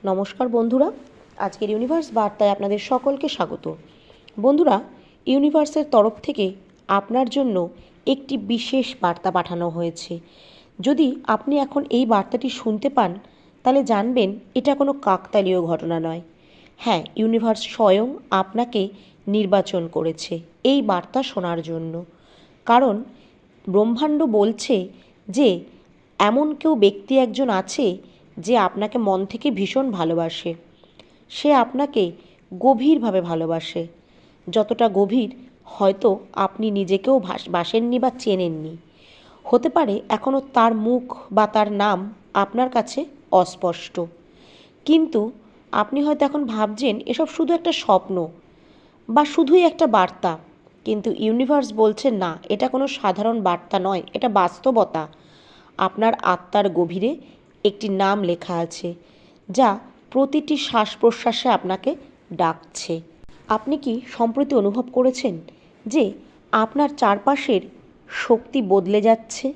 নমস্কার বন্ধুরা, আজকের ইউনিভার্স বার্তায় আপনাদের সকলকে স্বাগত। বন্ধুরা, ইউনিভার্সের তরফ থেকে আপনার জন্য একটি বিশেষ বার্তা পাঠানো হয়েছে। যদি আপনি এখন এই বার্তাটি শুনতে পান তাহলে জানবেন এটা কোনো কাকতালীয় ঘটনা নয়। হ্যাঁ, ইউনিভার্স স্বয়ং আপনাকে নির্বাচন করেছে এই বার্তা শোনার জন্য। কারণ ব্রহ্মাণ্ড বলছে যে এমন কেউ ব্যক্তি একজন আছে যে আপনাকে মন থেকে ভীষণ ভালোবাসে। সে আপনাকে গভীরভাবে ভালোবাসে, যতটা গভীর হয়তো আপনি নিজেকেও বাসেননি বা চেনেননি। হতে পারে এখনও তার মুখ বা তার নাম আপনার কাছে অস্পষ্ট, কিন্তু আপনি হয়তো এখন ভাবছেন এসব শুধু একটা স্বপ্ন বা শুধুই একটা বার্তা। কিন্তু ইউনিভার্স বলছে না, এটা কোনো সাধারণ বার্তা নয়, এটা বাস্তবতা। আপনার আত্মার গভীরে একটি নাম লেখা আছে যা প্রতিটি শ্বাস প্রশ্বাসে আপনাকে ডাকছে। আপনি কি সম্প্রতি অনুভব করেছেন যে আপনার চারপাশের শক্তি বদলে যাচ্ছে?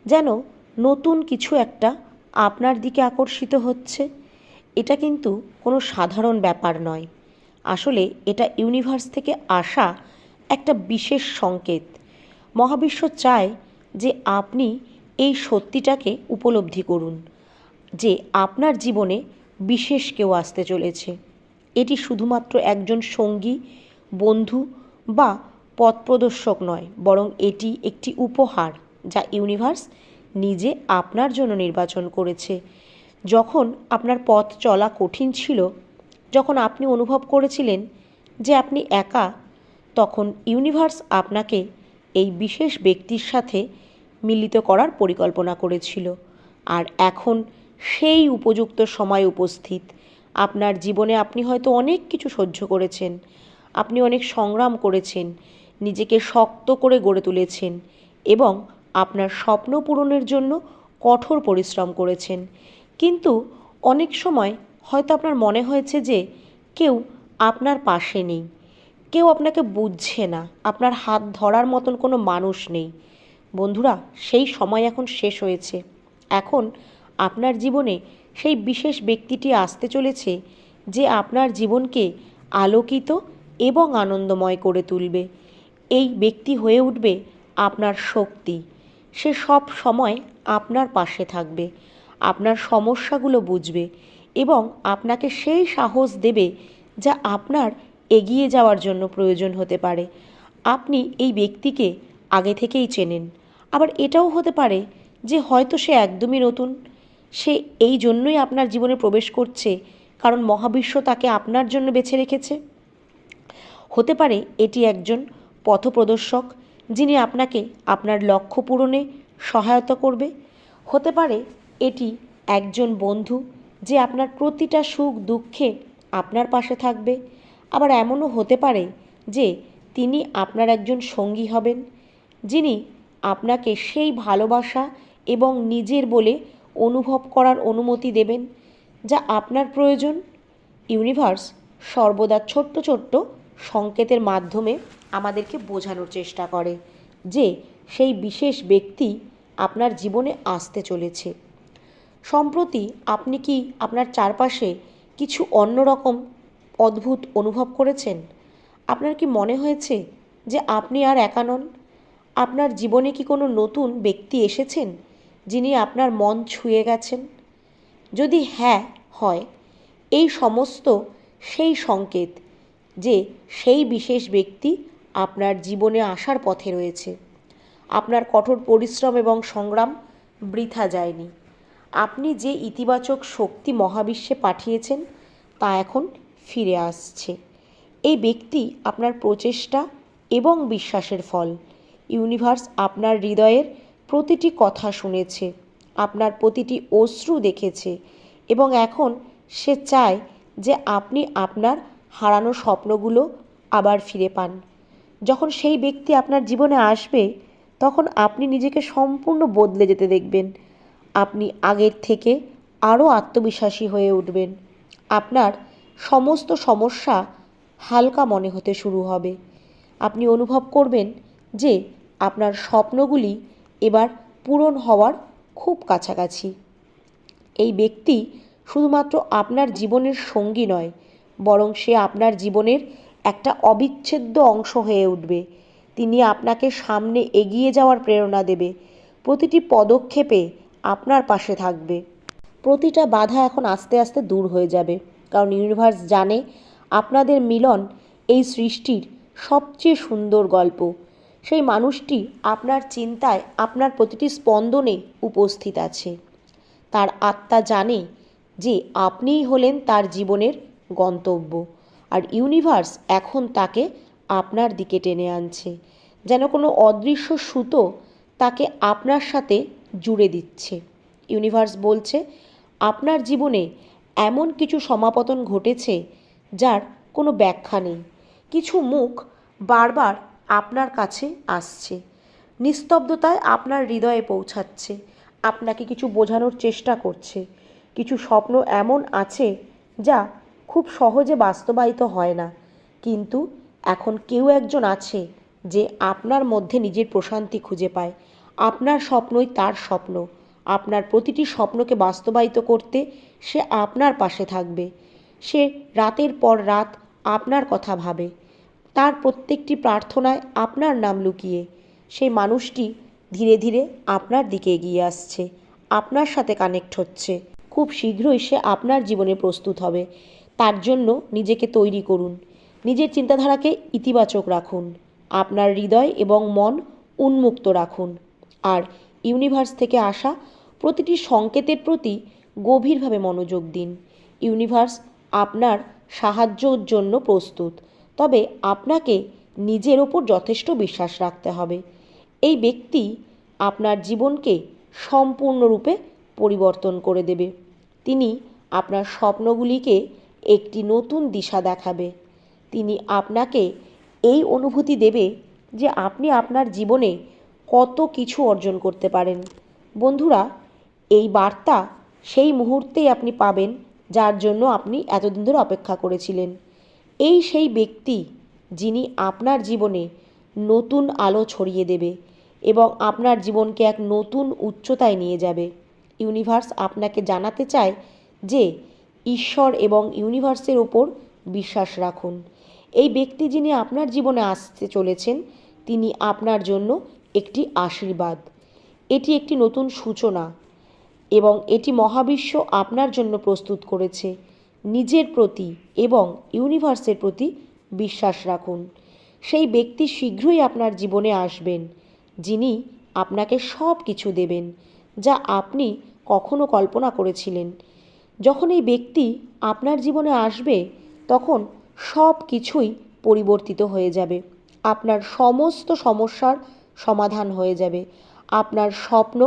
যেন নতুন কিছু একটা আপনার দিকে আকর্ষিত হচ্ছে। এটা কিন্তু কোনো সাধারণ ব্যাপার নয়। আসলে এটা ইউনিভার্স থেকে আসা একটা বিশেষ সংকেত। মহাবিশ্ব চায় যে আপনি এই সত্যিটাকে উপলব্ধি করুন যে আপনার জীবনে বিশেষ কেউ আসতে চলেছে। এটি শুধুমাত্র একজন সঙ্গী, বন্ধু বা পথপ্রদর্শক নয়, বরং এটি একটি উপহার যা ইউনিভার্স নিজে আপনার জন্য নির্বাচন করেছে। যখন আপনার পথ চলা কঠিন ছিল, যখন আপনি অনুভব করেছিলেন যে আপনি একা, তখন ইউনিভার্স আপনাকে এই বিশেষ ব্যক্তির সাথে মিলিত করার পরিকল্পনা করেছিল। আর এখন সেই উপযুক্ত সময় উপস্থিত। আপনার জীবনে আপনি হয়তো অনেক কিছু সহ্য করেছেন, আপনি অনেক সংগ্রাম করেছেন, নিজেকে শক্ত করে গড়ে তুলেছেন এবং আপনার স্বপ্ন পূরণের জন্য কঠোর পরিশ্রম করেছেন। কিন্তু অনেক সময় হয়তো আপনার মনে হয়েছে যে কেউ আপনার পাশে নেই, কেউ আপনাকে বুঝছে না, আপনার হাত ধরার মতন কোনো মানুষ নেই। বন্ধুরা, সেই সময় এখন শেষ হয়েছে। এখন আপনার জীবনে সেই বিশেষ ব্যক্তিটি আসতে চলেছে যে আপনার জীবনকে আলোকিত এবং আনন্দময় করে তুলবে। এই ব্যক্তি হয়ে উঠবে আপনার শক্তি। সে সব সময় আপনার পাশে থাকবে, আপনার সমস্যাগুলো বুঝবে এবং আপনাকে সেই সাহস দেবে যা আপনার এগিয়ে যাওয়ার জন্য প্রয়োজন হতে পারে। আপনি এই ব্যক্তিকে আগে থেকেই চেনেন। আবার এটাও হতে পারে যে হয়তো সে একদমই নতুন, সে এই জন্যই আপনার জীবনে প্রবেশ করছে কারণ মহাবিশ্ব তাকে আপনার জন্য বেছে রেখেছে। হতে পারে এটি একজন পথপ্রদর্শক যিনি আপনাকে আপনার লক্ষ্য পূরণে সহায়তা করবে। হতে পারে এটি একজন বন্ধু যে আপনার প্রতিটা সুখ দুঃখে আপনার পাশে থাকবে। আবার এমনও হতে পারে যে তিনি আপনার একজন সঙ্গী হবেন যিনি আপনাকে সেই ভালোবাসা এবং নিজের বলে অনুভব করার অনুমতি দেবেন যা আপনার প্রয়োজন। ইউনিভার্স সর্বদা ছোট্ট ছোট্ট সংকেতের মাধ্যমে আমাদেরকে বোঝানোর চেষ্টা করে যে সেই বিশেষ ব্যক্তি আপনার জীবনে আসতে চলেছে। সম্প্রতি আপনি কি আপনার চারপাশে কিছু অন্যরকম অদ্ভুত অনুভব করেছেন? আপনার কি মনে হয়েছে যে আপনি আর একা নন? আপনার জীবনে কি কোনো নতুন ব্যক্তি এসেছেন যিনি আপনার মন ছুঁয়ে গেছেন? যদি হ্যাঁ হয়, এই সমস্ত সেই সংকেত যে সেই বিশেষ ব্যক্তি আপনার জীবনে আসার পথে রয়েছে। আপনার কঠোর পরিশ্রম এবং সংগ্রাম বৃথা যায়নি। আপনি যে ইতিবাচক শক্তি মহাবিশ্বে পাঠিয়েছেন তা এখন ফিরে আসছে। এই ব্যক্তি আপনার প্রচেষ্টা এবং বিশ্বাসের ফল। ইউনিভার্স আপনার হৃদয়ের প্রতিটি কথা শুনেছে, আপনার প্রতিটি অশ্রু দেখেছে এবং এখন সে চায় যে আপনি আপনার হারানো স্বপ্নগুলো আবার ফিরে পান। যখন সেই ব্যক্তি আপনার জীবনে আসবে তখন আপনি নিজেকে সম্পূর্ণ বদলে যেতে দেখবেন। আপনি আগের থেকে আরও আত্মবিশ্বাসী হয়ে উঠবেন। আপনার সমস্ত সমস্যা হালকা মনে হতে শুরু হবে। আপনি অনুভব করবেন যে আপনার স্বপ্নগুলি এবার পূরণ হওয়ার খুব কাছাকাছি। এই ব্যক্তি শুধুমাত্র আপনার জীবনের সঙ্গী নয়, বরং সে আপনার জীবনের একটা অবিচ্ছেদ্য অংশ হয়ে উঠবে। তিনি আপনাকে সামনে এগিয়ে যাওয়ার প্রেরণা দেবে, প্রতিটি পদক্ষেপে আপনার পাশে থাকবে। প্রতিটা বাধা এখন আস্তে আস্তে দূর হয়ে যাবে, কারণ ইউনিভার্স জানে আপনাদের মিলন এই সৃষ্টির সবচেয়ে সুন্দর গল্প। সেই মানুষটি আপনার চিন্তায়, আপনার প্রতিটি স্পন্দনে উপস্থিত আছে। তার আত্মা জানে যে আপনিই হলেন তার জীবনের গন্তব্য, আর ইউনিভার্স এখন তাকে আপনার দিকে টেনে আনছে, যেন কোনো অদৃশ্য সুতো তাকে আপনার সাথে জুড়ে দিচ্ছে। ইউনিভার্স বলছে আপনার জীবনে এমন কিছু সমাপতন ঘটেছে যার কোনো ব্যাখ্যা নেই। কিছু মুখ বারবার আপনার কাছে আসছে, নিস্তব্ধতায় আপনার হৃদয়ে পৌঁছাচ্ছে, আপনাকে কিছু বোঝানোর চেষ্টা করছে। কিছু স্বপ্ন এমন আছে যা খুব সহজে বাস্তবায়িত হয় না, কিন্তু এখন কেউ একজন আছে যে আপনার মধ্যে নিজের প্রশান্তি খুঁজে পায়। আপনার স্বপ্নই তার স্বপ্ন। আপনার প্রতিটি স্বপ্নকে বাস্তবায়িত করতে সে আপনার পাশে থাকবে। সে রাতের পর রাত আপনার কথা ভাবে, তার প্রত্যেকটি প্রার্থনায় আপনার নাম লুকিয়ে। সেই মানুষটি ধীরে ধীরে আপনার দিকে এগিয়ে আসছে, আপনার সাথে কানেক্ট হচ্ছে। খুব শীঘ্রই সে আপনার জীবনে প্রস্তুত হবে। তার জন্য নিজেকে তৈরি করুন, নিজের চিন্তাধারাকে ইতিবাচক রাখুন, আপনার হৃদয় এবং মন উন্মুক্ত রাখুন, আর ইউনিভার্স থেকে আসা প্রতিটি সংকেতের প্রতি গভীরভাবে মনোযোগ দিন। ইউনিভার্স আপনার সাহায্যের জন্য প্রস্তুত, তবে আপনাকে নিজের ওপর যথেষ্ট বিশ্বাস রাখতে হবে। এই ব্যক্তি আপনার জীবনকে সম্পূর্ণরূপে পরিবর্তন করে দেবে। তিনি আপনার স্বপ্নগুলিকে একটি নতুন দিশা দেখাবে। তিনি আপনাকে এই অনুভূতি দেবে যে আপনি আপনার জীবনে কত কিছু অর্জন করতে পারেন। বন্ধুরা, এই বার্তা সেই মুহূর্তেই আপনি পাবেন যার জন্য আপনি এতদিন ধরে অপেক্ষা করেছিলেন। এই সেই ব্যক্তি যিনি আপনার জীবনে নতুন আলো ছড়িয়ে দেবে এবং আপনার জীবনকে এক নতুন উচ্চতায় নিয়ে যাবে। ইউনিভার্স আপনাকে জানাতে চায় যে ঈশ্বর এবং ইউনিভার্সের ওপর বিশ্বাস রাখুন। এই ব্যক্তি যিনি আপনার জীবনে আসতে চলেছেন, তিনি আপনার জন্য একটি আশীর্বাদ। এটি একটি নতুন সূচনা এবং এটি মহাবিশ্ব আপনার জন্য প্রস্তুত করেছে। নিজের প্রতি এবং ইউনিভার্সের প্রতি বিশ্বাস রাখুন। সেই ব্যক্তি শীঘ্রই আপনার জীবনে আসবেন, যিনি আপনাকে সব কিছু দেবেন যা আপনি কখনো কল্পনা করেছিলেন। যখন এই ব্যক্তি আপনার জীবনে আসবে, তখন সব কিছুই পরিবর্তিত হয়ে যাবে। আপনার সমস্ত সমস্যার সমাধান হয়ে যাবে, আপনার স্বপ্ন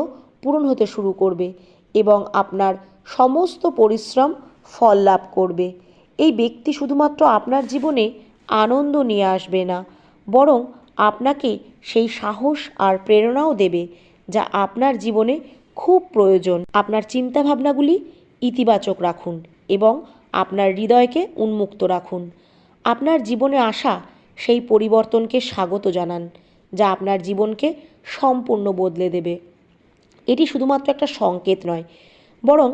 পূরণ হতে শুরু করবে এবং আপনার সমস্ত পরিশ্রম ফল লাভ করবে। এই ব্যক্তি শুধুমাত্র আপনার জীবনে আনন্দ নিয়ে আসবে না, বরং আপনাকে সেই সাহস আর প্রেরণাও দেবে যা আপনার জীবনে খুব প্রয়োজন। আপনার চিন্তাভাবনাগুলি ইতিবাচক রাখুন এবং আপনার হৃদয়কে উন্মুক্ত রাখুন। আপনার জীবনে আসা সেই পরিবর্তনকে স্বাগত জানান, যা আপনার জীবনকে সম্পূর্ণ বদলে দেবে। এটি শুধুমাত্র একটা সংকেত নয়, বরং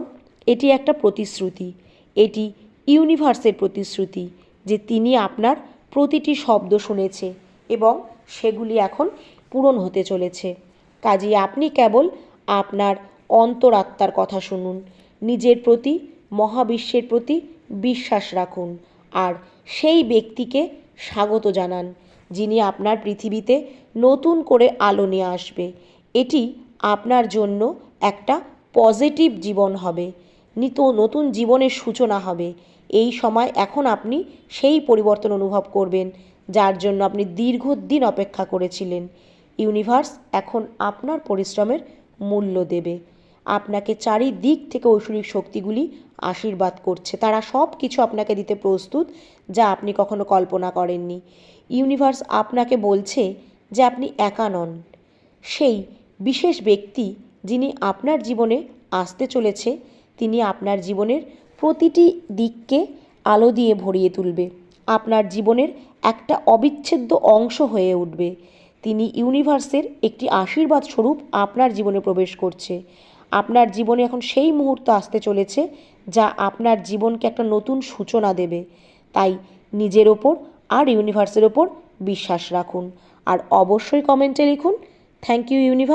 এটি একটা প্রতিশ্রুতি। এটি ইউনিভার্সের প্রতিশ্রুতি যে তিনি আপনার প্রতিটি শব্দ শুনেছে এবং সেগুলি এখন পূরণ হতে চলেছে। কাজেই আপনি কেবল আপনার অন্তরাত্মার কথা শুনুন, নিজের প্রতি, মহাবিশ্বের প্রতি বিশ্বাস রাখুন, আর সেই ব্যক্তিকে স্বাগত জানান যিনি আপনার পৃথিবীতে নতুন করে আলো নিয়ে আসবে। এটি আপনার জন্য একটা পজিটিভ জীবন হবে, নতুন জীবনের সূচনা হবে। এই সময় এখন আপনি সেই পরিবর্তন অনুভব করবেন যার জন্য আপনি দীর্ঘদিন অপেক্ষা করেছিলেন। ইউনিভার্স এখন আপনার পরিশ্রমের মূল্য দেবে। আপনাকে চারিদিক থেকে ঐশ্বরিক শক্তিগুলি আশীর্বাদ করছে। তারা সব কিছু আপনাকে দিতে প্রস্তুত যা আপনি কখনো কল্পনা করেননি। ইউনিভার্স আপনাকে বলছে যে আপনি একা নন। সেই বিশেষ ব্যক্তি যিনি আপনার জীবনে আসতে চলেছে, তিনি আপনার জীবনের প্রতিটি দিককে আলো দিয়ে ভরিয়ে তুলবে, আপনার জীবনের একটা অবিচ্ছেদ্য অংশ হয়ে উঠবে। তিনি ইউনিভার্সের একটি আশীর্বাদ স্বরূপ আপনার জীবনে প্রবেশ করছে। আপনার জীবনে এখন সেই মুহূর্ত আসতে চলেছে যা আপনার জীবনকে একটা নতুন সূচনা দেবে। তাই নিজের ওপর আর ইউনিভার্সের ওপর বিশ্বাস রাখুন। আর অবশ্যই কমেন্টে লিখুন, থ্যাংক ইউ ইউনিভার্স।